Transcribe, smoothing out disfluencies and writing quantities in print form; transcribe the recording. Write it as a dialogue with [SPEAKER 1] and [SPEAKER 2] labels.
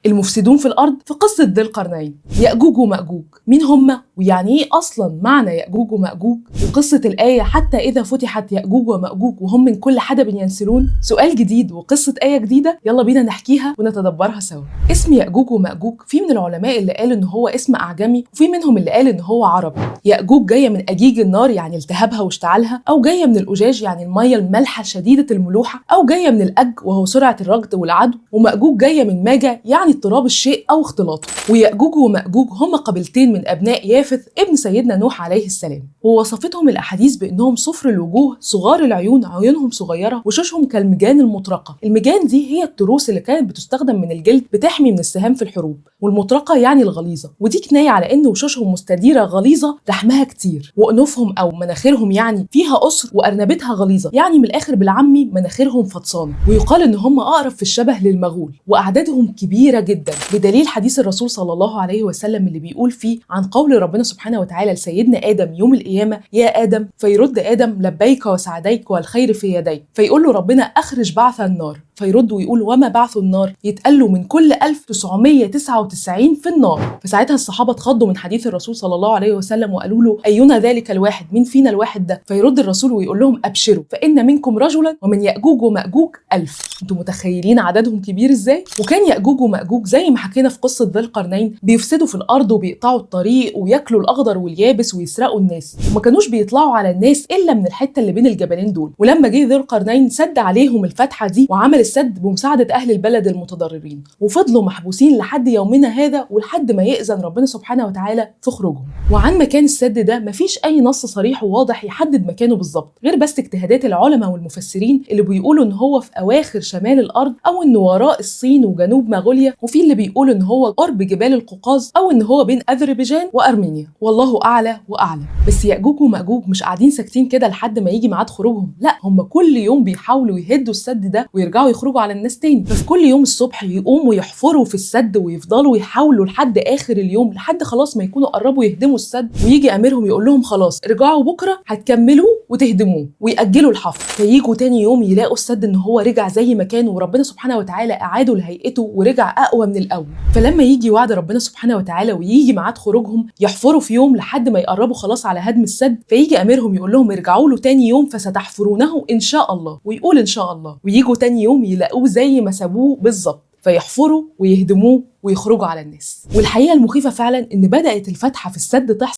[SPEAKER 1] المفسدون في الأرض في قصة ذي القرنين. يأجوج ومأجوج مين هم؟ ويعني إيه أصلا معنى يأجوج ومأجوج؟ وقصة الآية حتى إذا فتحت يأجوج ومأجوج وهم من كل حدب ينسلون، سؤال جديد وقصة آية جديدة، يلا بينا نحكيها ونتدبرها سوا. اسم يأجوج ومأجوج في من العلماء اللي قال إن هو اسم أعجمي، وفي منهم اللي قال إن هو عربي. يأجوج جاية من أجيج النار يعني التهابها واشتعالها، أو جاية من الأجاج يعني المية المالحة شديدة الملوحة، أو جاية من الأج وهو سرعة الركض والعدو. ومأجوج جاية من ماجا يعني اضطراب الشيء أو اختلاطه. ويأجوج ومأجوج هم قبيلتين من أبناء يافث ابن سيدنا نوح عليه السلام، ووصفتهم الأحاديث بأنهم صفر الوجوه، صغار العيون، عيونهم صغيرة، وشوشهم كالمجان المطرقة. المجان دي هي التروس اللي كانت بتستخدم من الجلد بتحمي من السهام في الحروب، والمطرقة يعني الغليظة، ودي كناية على إن وشوشهم مستديرة غليظة لحمها كتير، وأنوفهم أو مناخيرهم يعني فيها قصر، وأرنبتها غليظة يعني من الآخر بالعامي مناخيرهم فطسانة. ويقال إن هم أقرب في الشبه للمغول، وأعدادهم كبيرة جدا، بدليل حديث الرسول صلى الله عليه وسلم اللي بيقول فيه عن قول ربنا سبحانه وتعالى لسيدنا آدم يوم القيامة: يا آدم، فيرد آدم: لبيك وسعديك والخير في يديك. فيقول له ربنا: أخرج بعث النار. فيرد ويقول: وما بعث النار؟ يتقال له: من كل 1999 في النار. فساعتها الصحابة اتخضوا من حديث الرسول صلى الله عليه وسلم وقالوا له: أينا ذلك الواحد؟ مين فينا الواحد ده؟ فيرد الرسول ويقول لهم: أبشروا فإن منكم رجلا ومن يأجوج ومأجوج 1000. انتوا متخيلين عددهم كبير ازاي؟ وكان يأجوج ومأجوج زي ما حكينا في قصة ذي القرنين بيفسدوا في الأرض وبيقطعوا الطريق وياكلوا الأخضر واليابس ويسرقوا الناس، وما كانوش بيطلعوا على الناس إلا من الحتة اللي بين الجبلين دول. ولما جه ذي القرنين سد عليهم الفتحة دي وعمل السد بمساعدة أهل البلد المتضررين، وفضلوا محبوسين لحد يومنا هذا ولحد ما يأذن ربنا سبحانه وتعالى في خروجهم. وعن مكان السد ده مفيش أي نص صريح وواضح يحدد مكانه بالظبط، غير بس اجتهادات العلماء والمفسرين اللي بيقولوا إن هو في أواخر شمال الأرض، أو إنه وراء الصين وجنوب مغوليا، وفي اللي بيقولوا إن هو قرب جبال القوقاز، أو إن هو بين أذربيجان وأرمينيا، والله أعلى وأعلم. بس يأجوج ومأجوج مش قاعدين ساكتين كده لحد ما يجي ميعاد خروجهم، لا، هم كل يوم بيحاولوا يهدوا السد ده ويرجعوا يخرجوا على الناس تاني. ففي كل يوم الصبح يقوموا يحفروا في السد ويفضلوا يحاولوا لحد آخر اليوم، لحد خلاص ما يكونوا قربوا يهدموا السد، ويجي أميرهم يقول لهم: خلاص ارجعوا بكرة هتكملوا وتهدموه، ويأجلوا الحفر. فييجوا تاني يوم يلاقوا السد إن هو رجع زي ما كان، وربنا سبحانه وتعالى أعاده لهيئته ورجع أقوى من الأول. فلما يجي وعد ربنا سبحانه وتعالى ويجي ميعاد خروجهم، يحفروا في يوم لحد ما يقربوا خلاص على هدم السد، فيجي أميرهم يقول لهم: ارجعوا له تاني يوم فستحفرونه إن شاء الله، ويقول إن شاء الله، ويجوا تاني يوم يلاقوه زي ما سابوه بالظبط، فيحفروا ويهدموه ويخرجوا على الناس. والحقيقة المخيفة فعلا إن بدأت الفتحة في السد تحصل